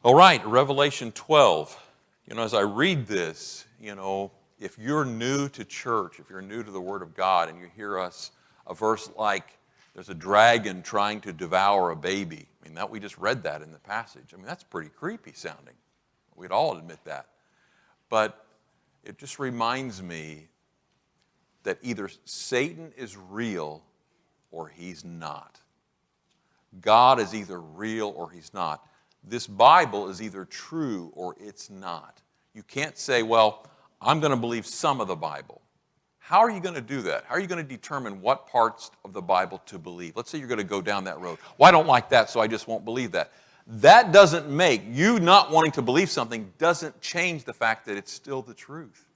All right, Revelation 12. As I read this, if you're new to church, if you're new to the Word of God, and you hear a verse like, there's a dragon trying to devour a baby. We just read that in the passage. That's pretty creepy sounding. We'd all admit that. But it just reminds me that either Satan is real or he's not. God is either real or he's not. This Bible is either true or it's not. You can't say, well, I'm going to believe some of the Bible. How are you going to do that? How are you going to determine what parts of the Bible to believe? Let's say you're going to go down that road. Well, I don't like that, so I just won't believe that. That doesn't make you not wanting to believe something, doesn't change the fact that it's still the truth.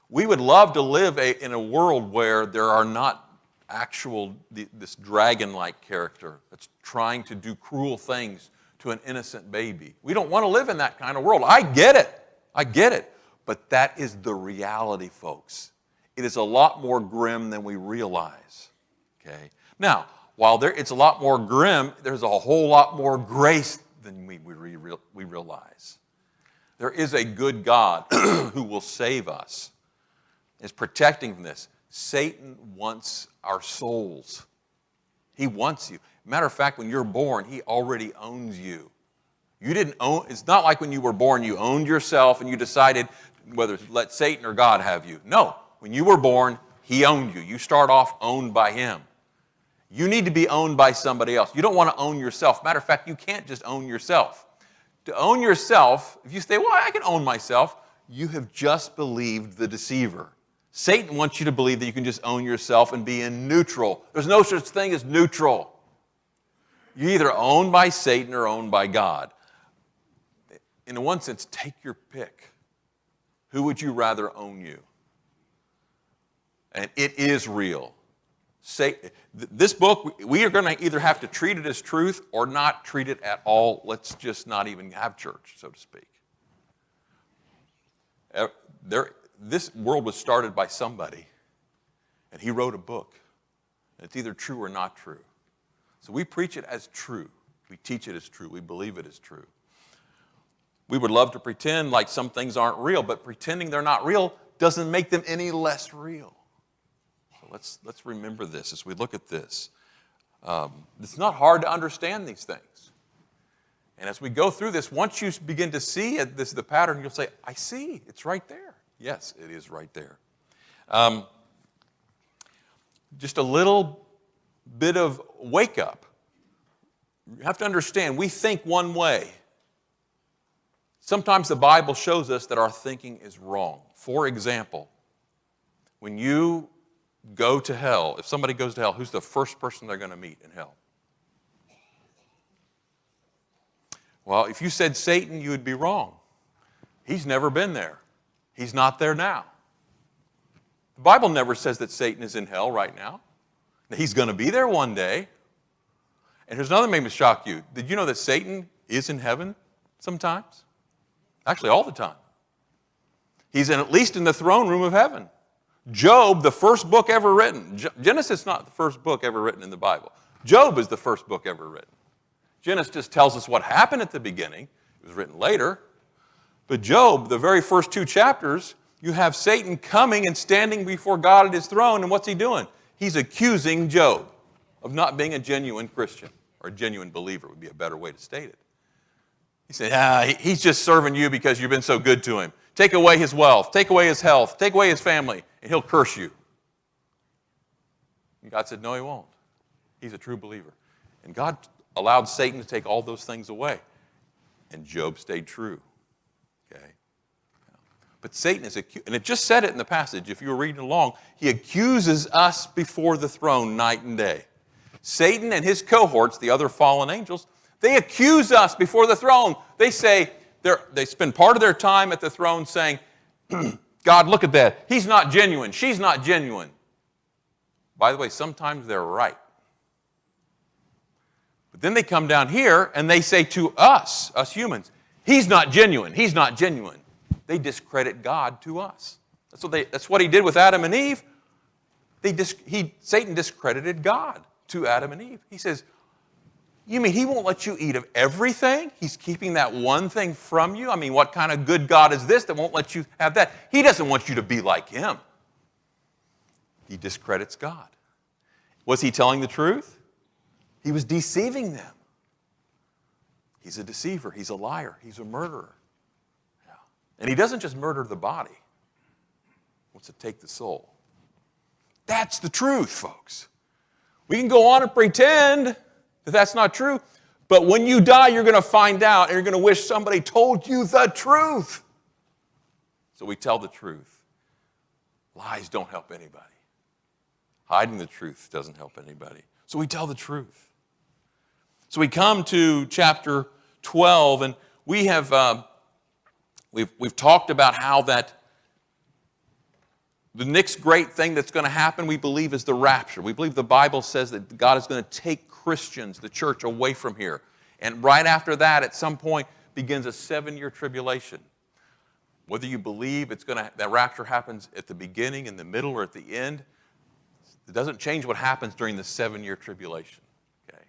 We would love to live in a world where there are not this dragon-like character that's trying to do cruel things to an innocent baby. We don't want to live in that kind of world. I get it. But that is the reality, folks. It is a lot more grim than we realize. Okay? Now, while it's a lot more grim, there's a whole lot more grace than we realize. There is a good God who will save us. Is protecting from this. Satan wants our souls. He wants you. Matter of fact, when you're born, he already owns you. It's not like when you were born, you owned yourself and you decided whether to let Satan or God have you. No, when you were born, he owned you. You start off owned by him. You need to be owned by somebody else. You don't want to own yourself. Matter of fact, you can't just own yourself. To own yourself, if you say, well, I can own myself, you have just believed the deceiver. Satan wants you to believe that you can just own yourself and be in neutral. There's no such thing as neutral. You're either owned by Satan or owned by God. In one sense, take your pick. Who would you rather own you? And it is real. This book, we are going to either have to treat it as truth or not treat it at all. Let's just not even have church, so to speak. This world was started by somebody, and he wrote a book. And it's either true or not true. So we preach it as true. We teach it as true. We believe it is true. We would love to pretend like some things aren't real, but pretending they're not real doesn't make them any less real. So let's remember this as we look at this. It's not hard to understand these things. And as we go through this, once you begin to see the pattern, you'll say, I see, it's right there. Yes, it is right there. Just a little bit of wake up. You have to understand, we think one way. Sometimes the Bible shows us that our thinking is wrong. For example, when you go to hell, if somebody goes to hell, who's the first person they're going to meet in hell? Well, if you said Satan, you would be wrong. He's never been there. He's not there now. The Bible never says that Satan is in hell right now. He's going to be there one day. And here's another thing that shock you. Did you know that Satan is in heaven sometimes? Actually, all the time. He's at least in the throne room of heaven. Job, the first book ever written. Genesis is not the first book ever written in the Bible. Job is the first book ever written. Genesis just tells us what happened at the beginning. It was written later. But Job, the very first 2 chapters, you have Satan coming and standing before God at his throne, and what's he doing? He's accusing Job of not being a genuine Christian, or a genuine believer would be a better way to state it. He said, he's just serving you because you've been so good to him. Take away his wealth, take away his health, take away his family, and he'll curse you. And God said, no, he won't. He's a true believer. And God allowed Satan to take all those things away. And Job stayed true. Okay? But Satan is accused, and it just said it in the passage, if you were reading along, he accuses us before the throne night and day. Satan and his cohorts, the other fallen angels, they accuse us before the throne. They say, they spend part of their time at the throne saying, God, look at that. He's not genuine. She's not genuine. By the way, sometimes they're right. But then they come down here and they say to us humans, he's not genuine. He's not genuine. They discredit God to us. That's what he did with Adam and Eve. Satan discredited God to Adam and Eve. He says, You mean he won't let you eat of everything? He's keeping that one thing from you? I mean, what kind of good God is this that won't let you have that? He doesn't want you to be like him. He discredits God. Was he telling the truth? He was deceiving them. He's a deceiver. He's a liar. He's a murderer. Yeah. And he doesn't just murder the body. He wants to take the soul. That's the truth, folks. We can go on and pretend that that's not true, but when you die, you're going to find out, and you're going to wish somebody told you the truth. So we tell the truth. Lies don't help anybody. Hiding the truth doesn't help anybody. So we tell the truth. So we come to chapter 12, and we have we've talked about how that the next great thing that's going to happen, we believe, is the rapture. We believe the Bible says that God is going to take Christians, the church, away from here. And right after that, at some point, begins a 7-year tribulation. Whether you believe that rapture happens at the beginning, in the middle, or at the end, it doesn't change what happens during the 7-year tribulation. Okay.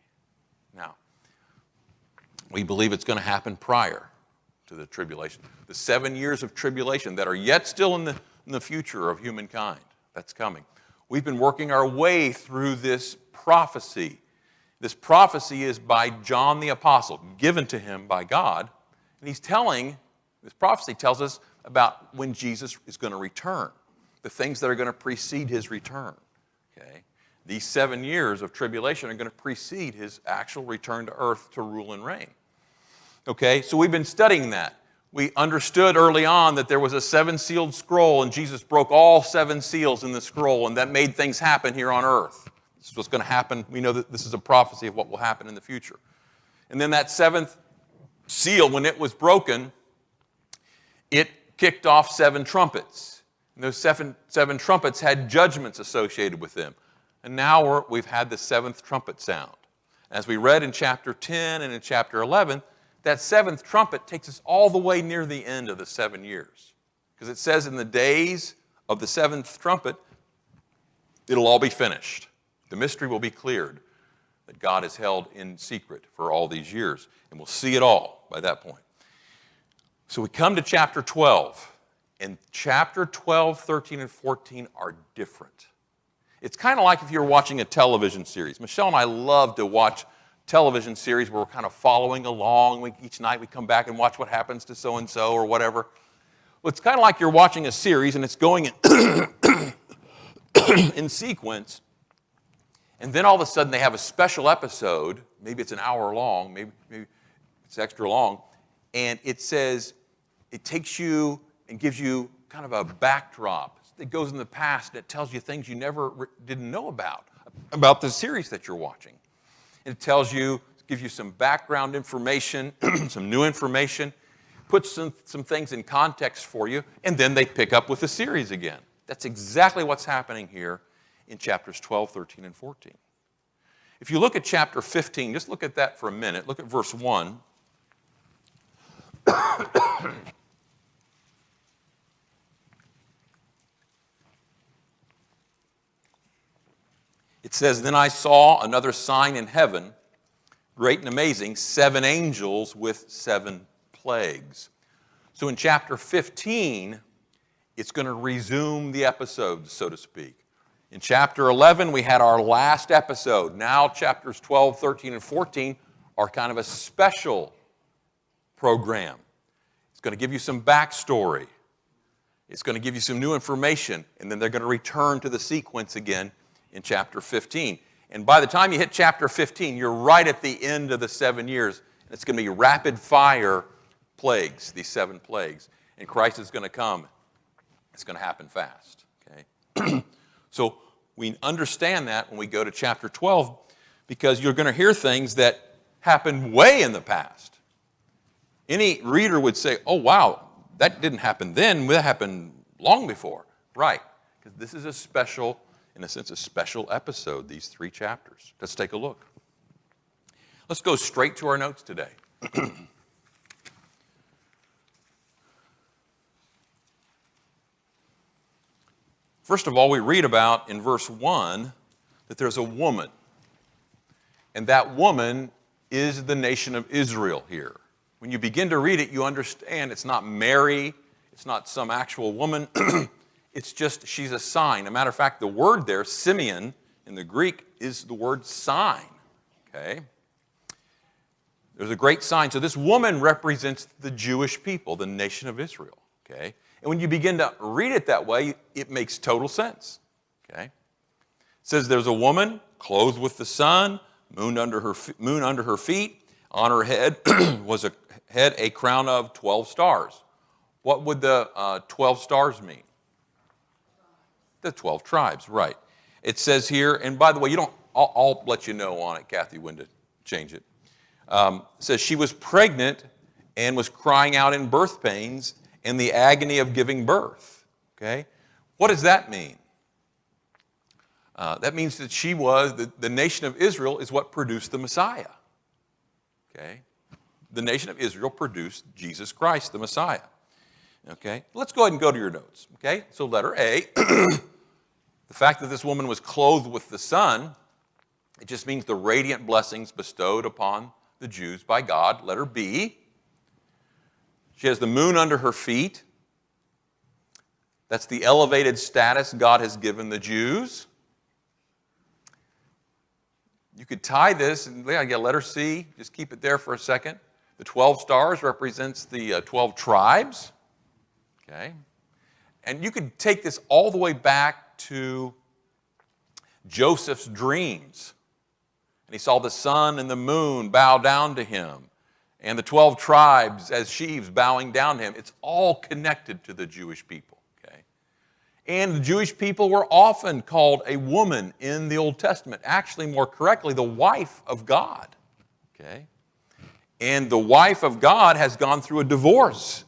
Now, we believe it's going to happen prior to the tribulation. The 7 years of tribulation that are yet still in the future of humankind. That's coming. We've been working our way through this prophecy. This prophecy is by John the Apostle, given to him by God. And this prophecy tells us about when Jesus is going to return, the things that are going to precede his return. Okay? These 7 years of tribulation are going to precede his actual return to earth to rule and reign. Okay, so we've been studying that. We understood early on that there was a 7-sealed scroll, and Jesus broke all 7 seals in the scroll, and that made things happen here on earth. This is what's going to happen. We know that this is a prophecy of what will happen in the future. And then that 7th seal, when it was broken, it kicked off 7 trumpets. And those seven trumpets had judgments associated with them. And now we've had the 7th trumpet sound. As we read in chapter 10 and in chapter 11, that 7th trumpet takes us all the way near the end of the 7 years. Because it says in the days of the 7th trumpet, it'll all be finished. The mystery will be cleared that God is held in secret for all these years. And we'll see it all by that point. So we come to chapter 12. And chapter 12, 13, and 14 are different. It's kind of like if you're watching a television series. Michelle and I love to watch television series where we're kind of following along. Each night we come back and watch what happens to so-and-so or whatever. Well, it's kind of like you're watching a series and it's going in sequence, and then all of a sudden they have a special episode. Maybe it's an hour long, maybe it's extra long, and it says, it takes you and gives you kind of a backdrop. It goes in the past and it tells you things you never didn't know about the series that you're watching. It tells you, gives you some background information, some new information, puts some things in context for you, and then they pick up with the series again. That's exactly what's happening here in chapters 12, 13, and 14. If you look at chapter 15, just look at that for a minute. Look at verse 1. It says, "Then I saw another sign in heaven, great and amazing, 7 angels with 7 plagues." So in chapter 15, it's going to resume the episodes, so to speak. In chapter 11, we had our last episode. Now chapters 12, 13, and 14 are kind of a special program. It's going to give you some backstory. It's going to give you some new information, and then they're going to return to the sequence again in chapter 15. And by the time you hit chapter 15, you're right at the end of the 7 years. And it's going to be rapid fire plagues, these 7 plagues. And Christ is going to come. It's going to happen fast. Okay? So we understand that when we go to chapter 12, because you're going to hear things that happened way in the past. Any reader would say, oh, wow, that didn't happen then. That happened long before. Right, because this is a special, in a sense, a special episode, these 3 chapters. Let's take a look. Let's go straight to our notes today. First of all, we read about in verse 1 that there's a woman. And that woman is the nation of Israel here. When you begin to read it, you understand it's not Mary, it's not some actual woman. It's just she's a sign. As a matter of fact, the word there, Simeon, in the Greek, is the word sign. Okay? There's a great sign. So this woman represents the Jewish people, the nation of Israel. Okay? And when you begin to read it that way, it makes total sense. Okay? It says there's a woman clothed with the sun, moon under her feet. On her head was a crown of 12 stars. What would the 12 stars mean? The 12 tribes, right. It says here, and by the way, I'll let you know on it, Kathy, when to change it. It says she was pregnant and was crying out in birth pains and the agony of giving birth. Okay? What does that mean? That means that she was, the nation of Israel is what produced the Messiah. Okay? The nation of Israel produced Jesus Christ, the Messiah. Okay? Let's go ahead and go to your notes. Okay? So letter A, the fact that this woman was clothed with the sun, it just means the radiant blessings bestowed upon the Jews by God. Letter B, she has the moon under her feet. That's the elevated status God has given the Jews. You could tie this, and I get letter C, just keep it there for a second. The 12 stars represents the 12 tribes. Okay? And you could take this all the way back to Joseph's dreams. And he saw the sun and the moon bow down to him, and the 12 tribes as sheaves bowing down to him. It's all connected to the Jewish people. And the Jewish people were often called a woman in the Old Testament. Actually, more correctly, the wife of God. Okay? And the wife of God has gone through a divorce.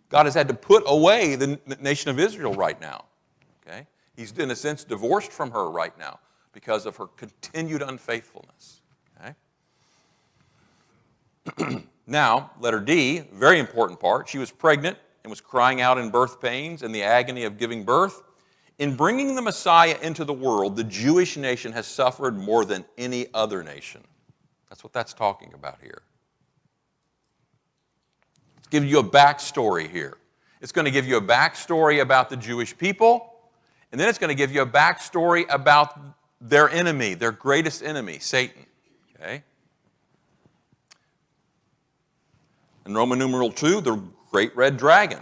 God has had to put away the nation of Israel right now. Okay? He's, in a sense, divorced from her right now because of her continued unfaithfulness. Okay? Now, letter D, very important part. She was pregnant and was crying out in birth pains and the agony of giving birth. In bringing the Messiah into the world, the Jewish nation has suffered more than any other nation. That's what that's talking about here. It's giving you a backstory here. It's going to give you a backstory about the Jewish people, and then it's going to give you a backstory about their enemy, their greatest enemy, Satan. Okay? In Roman numeral 2, the great red dragon.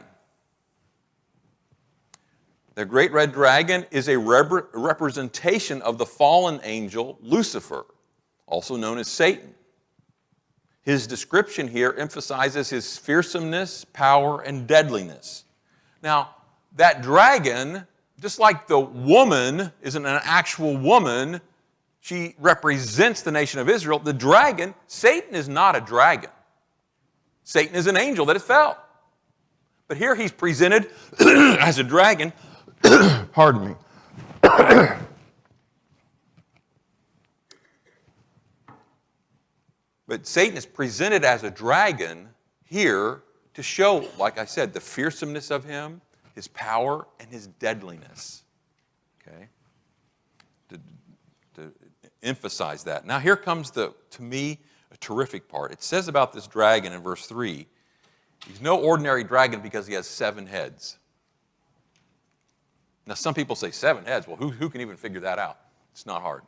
The great red dragon is a representation of the fallen angel Lucifer, also known as Satan. His description here emphasizes his fearsomeness, power, and deadliness. Now, that dragon, just like the woman isn't an actual woman, she represents the nation of Israel. The dragon, Satan is not a dragon. Satan is an angel that has fell. But here he's presented as a dragon. Pardon me. But Satan is presented as a dragon here to show, like I said, the fearsomeness of him, his power, and his deadliness. Okay? To emphasize that. Now here comes to me, a terrific part. It says about this dragon in verse 3, he's no ordinary dragon because he has 7 heads. Now, some people say 7 heads. Well, who can even figure that out? It's not hard.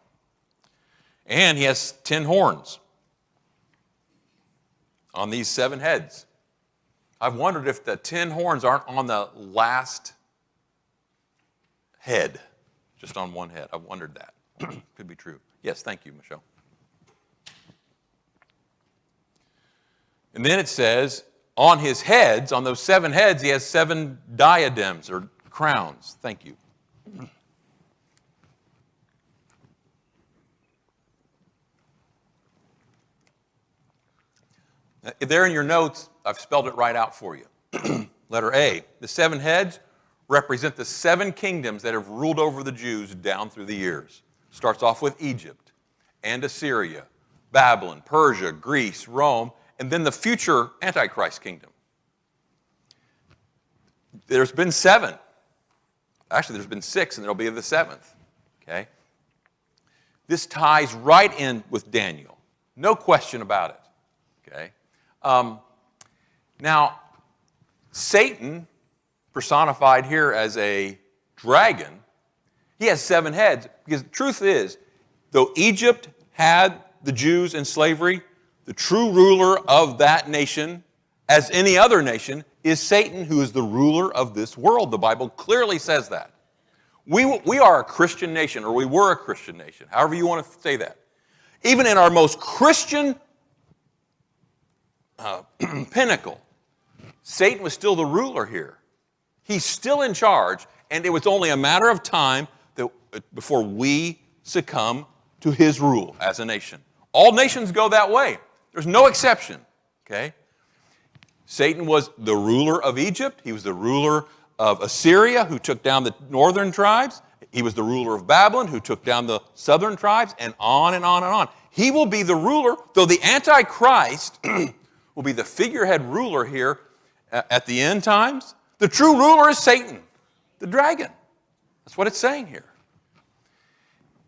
And he has 10 horns on these 7 heads. I've wondered if the 10 horns aren't on the last head, just on one head. I've wondered that. Could be true. Yes, thank you, Michelle. And then it says, on his heads, on those 7 heads, he has 7 diadems or crowns. Thank you. There in your notes, I've spelled it right out for you. Letter A, the 7 heads represent the 7 kingdoms that have ruled over the Jews down through the years. Starts off with Egypt and Assyria, Babylon, Persia, Greece, Rome, and then the future Antichrist kingdom. There's been 7. Actually, there's been 6, and there'll be the 7th. Okay? This ties right in with Daniel. No question about it. Okay? Now, Satan, personified here as a dragon, he has 7 heads. Because the truth is, though Egypt had the Jews in slavery, the true ruler of that nation, as any other nation, is Satan, who is the ruler of this world. The Bible clearly says that. We are a Christian nation, or we were a Christian nation, however you want to say that. Even in our most Christian pinnacle, Satan was still the ruler here. He's still in charge, and it was only a matter of time before we succumb to his rule as a nation. All nations go that way. There's no exception. Okay? Satan was the ruler of Egypt. He was the ruler of Assyria, who took down the northern tribes. He was the ruler of Babylon, who took down the southern tribes, and on and on and on. He will be the ruler, though the Antichrist will be the figurehead ruler here at the end times. The true ruler is Satan, the dragon. That's what it's saying here.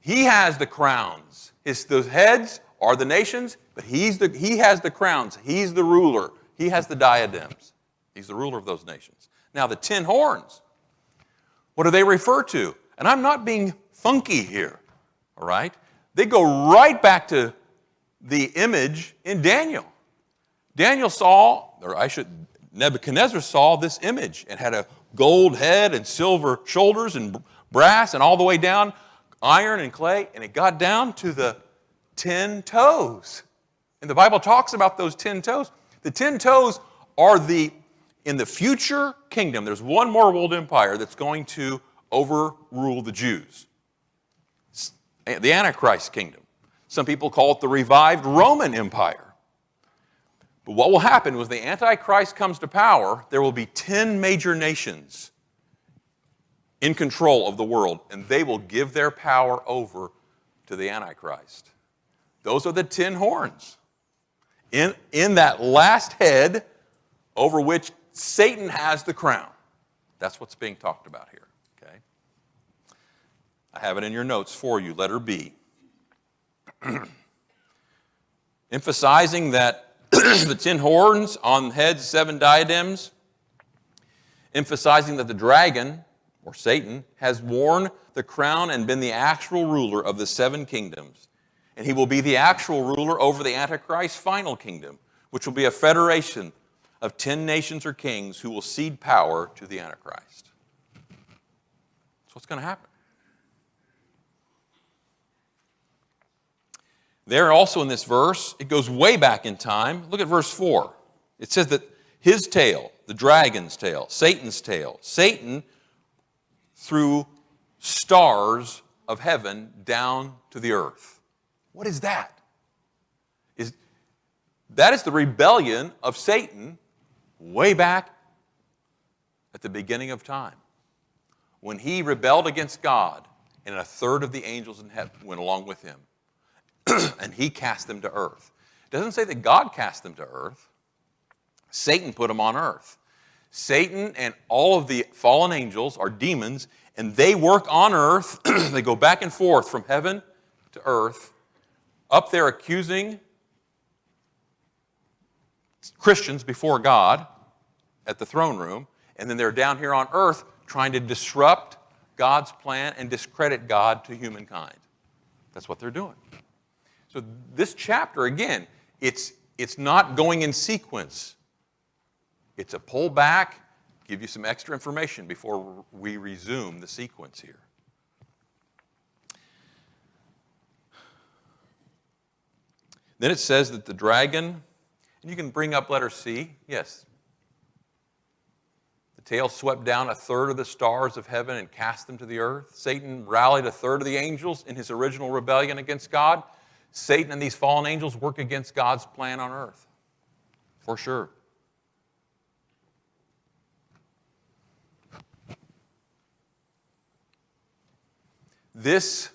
He has the crowns. Those heads are the nations, but he has the crowns. He's the ruler. He has the diadems. He's the ruler of those nations. Now, the 10 horns, what do they refer to? And I'm not being funky here, all right? They go right back to the image in Daniel. Nebuchadnezzar saw this image and had a gold head and silver shoulders and brass and all the way down, iron and clay, and it got down to the 10 toes. And the Bible talks about those 10 toes. The 10 toes are in the future kingdom, there's one more world empire that's going to overrule the Jews. The Antichrist kingdom. Some people call it the revived Roman Empire. But what will happen when the Antichrist comes to power, there will be 10 major nations in control of the world, and they will give their power over to the Antichrist. Those are the 10 horns. In that last head over which Satan has the crown. That's what's being talked about here. Okay? I have it in your notes for you, letter B. Emphasizing that the 10 horns on heads, 7 diadems, emphasizing that the dragon, or Satan, has worn the crown and been the actual ruler of the 7 kingdoms. And he will be the actual ruler over the Antichrist's final kingdom, which will be a federation of 10 nations or kings who will cede power to the Antichrist. That's what's going to happen. There also in this verse, it goes way back in time. Look at verse 4. It says that his tail, the dragon's tail, Satan threw stars of heaven down to the earth. What is that? That is the rebellion of Satan way back at the beginning of time, when he rebelled against God, and a third of the angels in heaven went along with him, and he cast them to earth. It doesn't say that God cast them to earth. Satan put them on earth. Satan and all of the fallen angels are demons, and they work on earth. They go back and forth from heaven to earth, up there accusing Christians before God at the throne room, and then they're down here on earth trying to disrupt God's plan and discredit God to humankind. That's what they're doing. So this chapter, again, it's not going in sequence. It's a pull back, give you some extra information before we resume the sequence here. Then it says that the dragon, and you can bring up letter C, yes. The tail swept down a third of the stars of heaven and cast them to the earth. Satan rallied a third of the angels in his original rebellion against God. Satan and these fallen angels work against God's plan on earth, for sure. This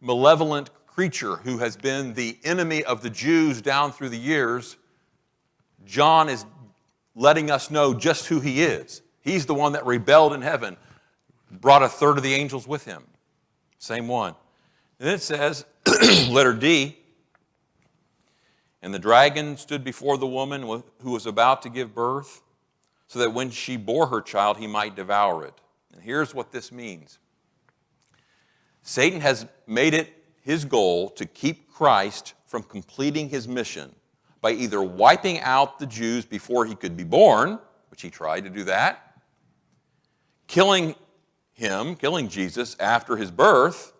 malevolent creature who has been the enemy of the Jews down through the years, John is letting us know just who he is. He's the one that rebelled in heaven, brought a third of the angels with him. Same one. And then it says, letter D, And the dragon stood before the woman who was about to give birth, so that when she bore her child, he might devour it. And here's what this means. Satan has made it his goal to keep Christ from completing his mission by either wiping out the Jews before he could be born, which he tried to do that, killing Jesus after his birth,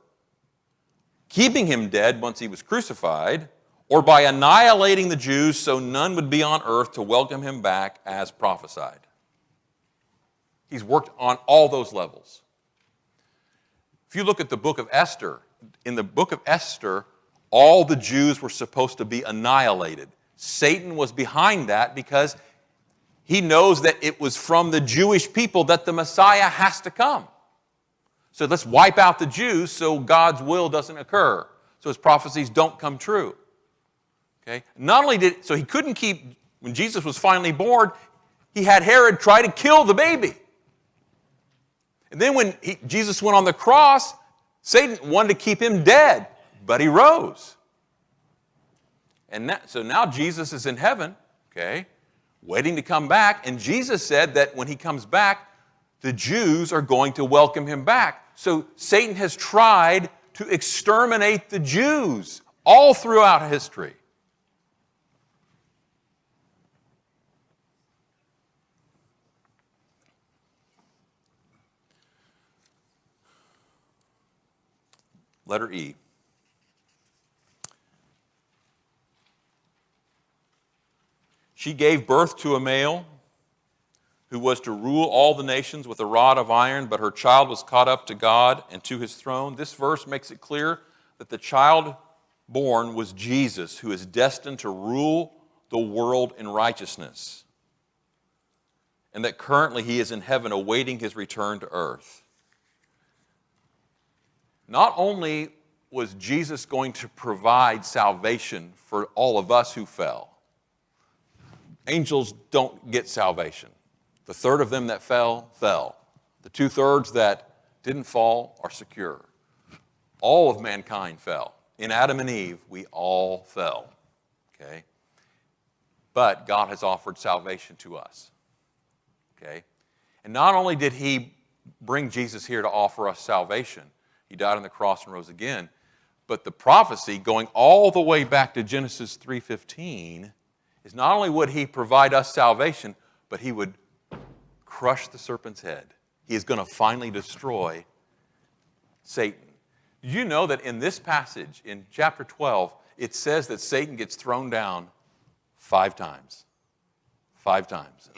keeping him dead once he was crucified, or by annihilating the Jews so none would be on earth to welcome him back as prophesied. He's worked on all those levels. If you look at the book of Esther, in the book of Esther, all the Jews were supposed to be annihilated. Satan was behind that because he knows that it was from the Jewish people that the Messiah has to come. So let's wipe out the Jews so God's will doesn't occur, so his prophecies don't come true. Okay? Not only so he couldn't keep, when Jesus was finally born, he had Herod try to kill the baby. And then when Jesus went on the cross, Satan wanted to keep him dead, but he rose. And so now Jesus is in heaven, okay, waiting to come back. And Jesus said that when he comes back, the Jews are going to welcome him back. So Satan has tried to exterminate the Jews all throughout history. Letter E. She gave birth to a male who was to rule all the nations with a rod of iron, but her child was caught up to God and to his throne. This verse makes it clear that the child born was Jesus, who is destined to rule the world in righteousness, and that currently he is in heaven awaiting his return to earth. Not only was Jesus going to provide salvation for all of us who fell. Angels don't get salvation. The third of them that fell, fell. The 2/3 that didn't fall are secure. All of mankind fell. In Adam and Eve, we all fell. Okay? But God has offered salvation to us. Okay? And not only did he bring Jesus here to offer us salvation, he died on the cross and rose again, but the prophecy going all the way back to Genesis 3:15 is not only would he provide us salvation, but he would crush the serpent's head. He is going to finally destroy Satan. Did you know that in this passage, in chapter 12, it says that Satan gets thrown down 5 times? 5 times.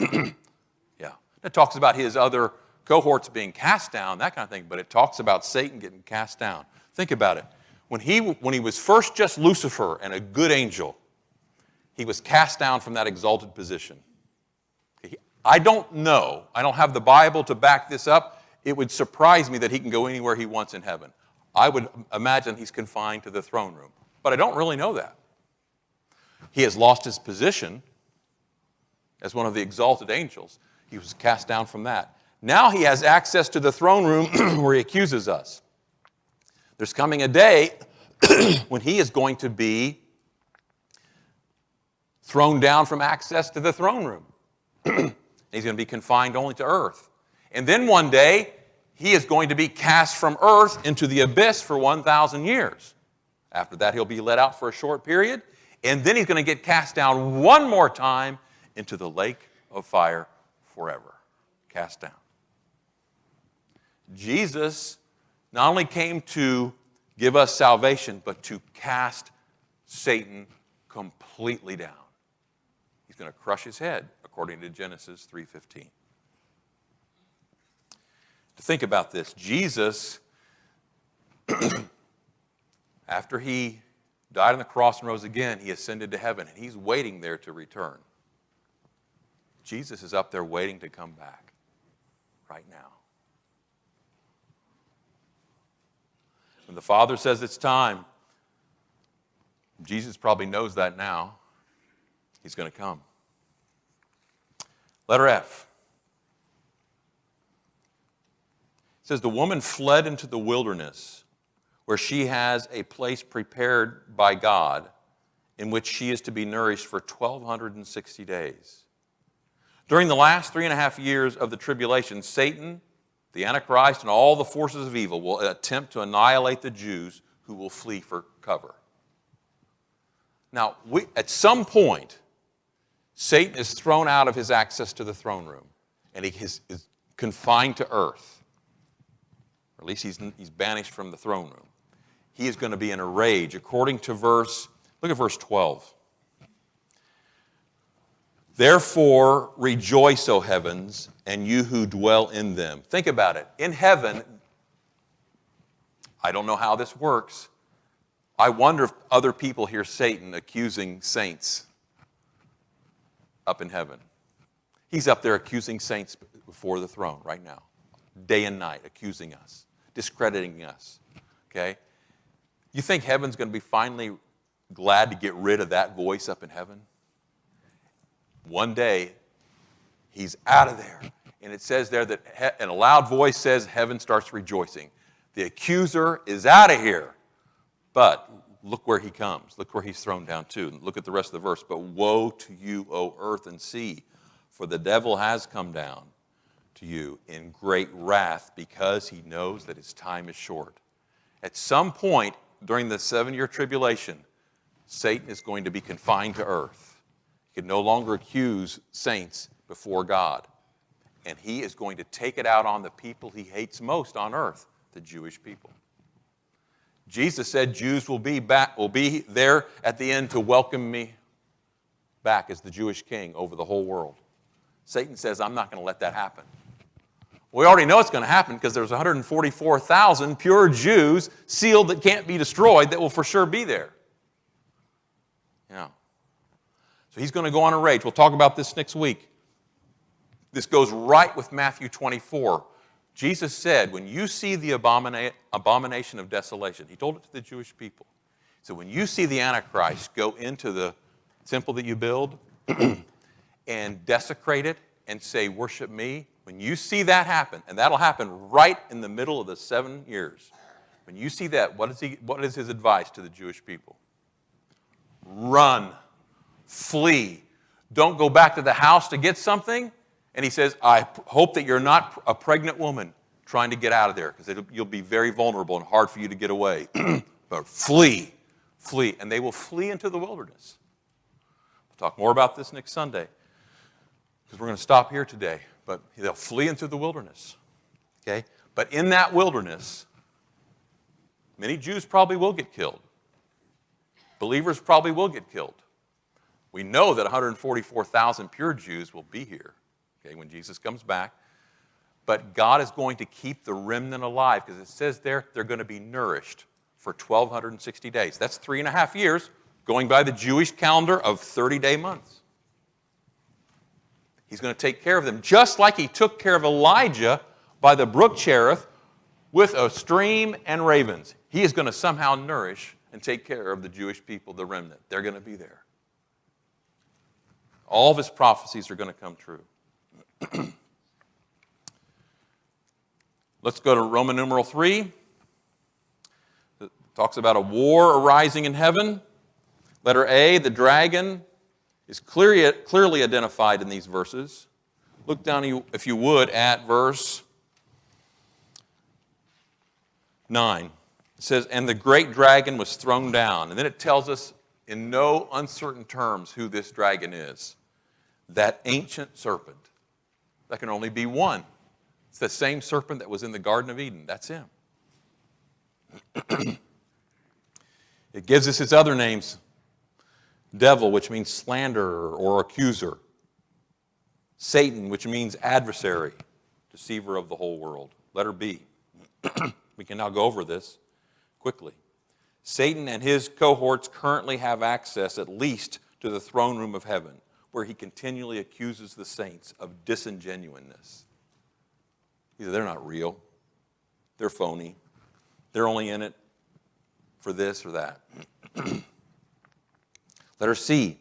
Yeah. It talks about his other cohorts being cast down, that kind of thing, but it talks about Satan getting cast down. Think about it. When he was first just Lucifer and a good angel, he was cast down from that exalted position. I don't know. I don't have the Bible to back this up. It would surprise me that he can go anywhere he wants in heaven. I would imagine he's confined to the throne room, but I don't really know that. He has lost his position as one of the exalted angels. He was cast down from that. Now he has access to the throne room where he accuses us. There's coming a day when he is going to be thrown down from access to the throne room. He's going to be confined only to earth. And then one day, he is going to be cast from earth into the abyss for 1,000 years. After that, he'll be let out for a short period. And then he's going to get cast down one more time into the lake of fire forever. Cast down. Jesus not only came to give us salvation, but to cast Satan completely down. He's going to crush his head, according to Genesis 3:15. To think about this, Jesus, after he died on the cross and rose again, he ascended to heaven, and he's waiting there to return. Jesus is up there waiting to come back right now. When the Father says it's time, Jesus probably knows that now. He's going to come. Letter F. It says, the woman fled into the wilderness where she has a place prepared by God, in which she is to be nourished for 1,260 days. During the last 3.5 years of the tribulation, Satan, the Antichrist, and all the forces of evil will attempt to annihilate the Jews who will flee for cover. Now, at some point, Satan is thrown out of his access to the throne room, and he is confined to earth. Or at least he's banished from the throne room. He is going to be in a rage, according to look at verse 12. Therefore, rejoice, O heavens, and you who dwell in them. Think about it. In heaven, I don't know how this works. I wonder if other people hear Satan accusing saints up in heaven. He's up there accusing saints before the throne right now, day and night, accusing us, discrediting us. Okay? You think heaven's going to be finally glad to get rid of that voice up in heaven? One day, he's out of there. And it says there that in a loud voice says heaven starts rejoicing. The accuser is out of here. But look where he comes. Look where he's thrown down to. Look at the rest of the verse. But woe to you, O earth and sea, for the devil has come down to you in great wrath because he knows that his time is short. At some point during the 7-year tribulation, Satan is going to be confined to earth. He can no longer accuse saints before God. And he is going to take it out on the people he hates most on earth, the Jewish people. Jesus said Jews will be there at the end to welcome me back as the Jewish king over the whole world. Satan says, I'm not going to let that happen. We already know it's going to happen because there's 144,000 pure Jews sealed that can't be destroyed that will for sure be there. Yeah. So he's going to go on a rage. We'll talk about this next week. This goes right with Matthew 24. Jesus said, when you see the abomination of desolation, he told it to the Jewish people. So when you see the Antichrist go into the temple that you build and desecrate it and say, worship me, when you see that happen, and that'll happen right in the middle of the 7 years, when you see that, what is his advice to the Jewish people? Run, flee. Don't go back to the house to get something. And he says, I hope that you're not a pregnant woman trying to get out of there because you'll be very vulnerable and hard for you to get away. But flee, flee. And they will flee into the wilderness. We'll talk more about this next Sunday because we're going to stop here today. But they'll flee into the wilderness. Okay? But in that wilderness, many Jews probably will get killed. Believers probably will get killed. We know that 144,000 pure Jews will be here. Okay, when Jesus comes back. But God is going to keep the remnant alive because it says there they're going to be nourished for 1,260 days. That's 3.5 years going by the Jewish calendar of 30-day months. He's going to take care of them just like he took care of Elijah by the brook Cherith with a stream and ravens. He is going to somehow nourish and take care of the Jewish people, the remnant. They're going to be there. All of his prophecies are going to come true. Let's go to Roman numeral 3. It talks about a war arising in heaven. Letter A, the dragon, is clearly identified in these verses. Look down, if you would, at verse 9. It says, and the great dragon was thrown down. And then it tells us in no uncertain terms who this dragon is. That ancient serpent. That can only be one. It's the same serpent that was in the Garden of Eden. That's him. It gives us his other names. Devil, which means slanderer or accuser. Satan, which means adversary, deceiver of the whole world. Letter B. We can now go over this quickly. Satan and his cohorts currently have access at least to the throne room of heaven, where he continually accuses the saints of disingenuousness. They're not real. They're phony. They're only in it for this or that. Letter C.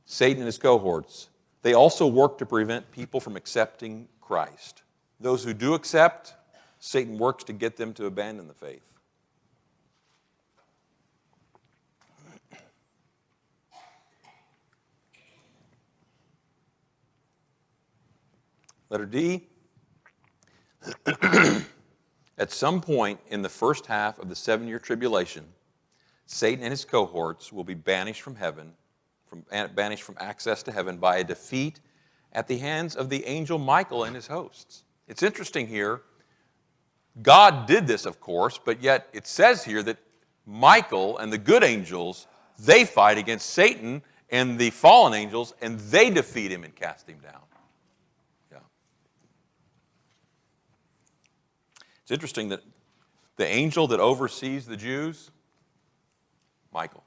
Satan and his cohorts. They also work to prevent people from accepting Christ. Those who do accept, Satan works to get them to abandon the faith. Letter D. At some point in the first half of the 7-year tribulation, Satan and his cohorts will be banished from heaven, banished from access to heaven by a defeat at the hands of the angel Michael and his hosts. It's interesting here. God did this, of course, but yet it says here that Michael and the good angels, they fight against Satan and the fallen angels, and they defeat him and cast him down. Yeah. It's interesting that the angel that oversees the Jews, Michael.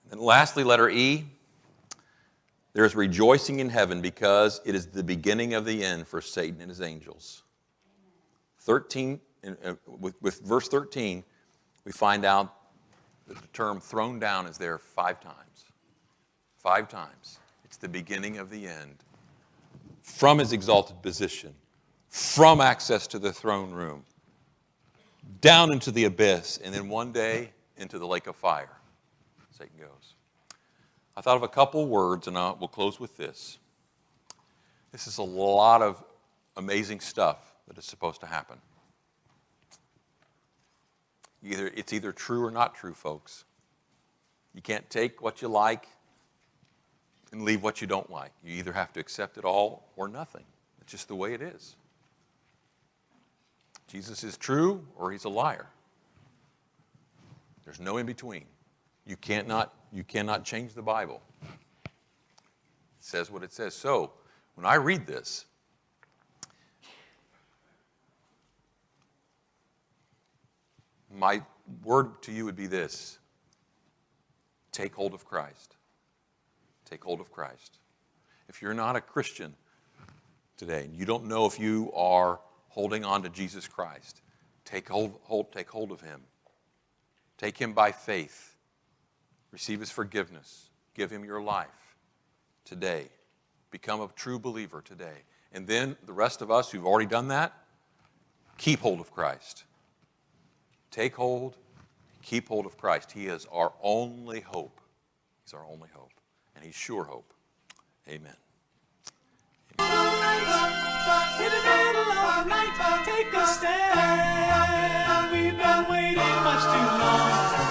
And lastly, letter E. There is rejoicing in heaven because it is the beginning of the end for Satan and his angels. 13, with verse 13, we find out that the term thrown down is there 5 times. 5 times. It's the beginning of the end. From his exalted position, from access to the throne room, down into the abyss, and then one day into the lake of fire. Satan goes. I thought of a couple words, and we'll close with this. This is a lot of amazing stuff that is supposed to happen. It's either true or not true, folks. You can't take what you like and leave what you don't like. You either have to accept it all or nothing. It's just the way it is. Jesus is true or he's a liar. There's no in between. You cannot change the Bible. It says what it says. So, when I read this, my word to you would be this: take hold of Christ. Take hold of Christ. If you're not a Christian today, and you don't know if you are holding on to Jesus Christ, take hold of him. Take him by faith. Receive his forgiveness. Give him your life today. Become a true believer today. And then the rest of us who've already done that, keep hold of Christ. Take hold, keep hold of Christ. He is our only hope. He's our only hope. And he's sure hope. Amen. In the middle of the night, take a stand. We've been waiting much too long.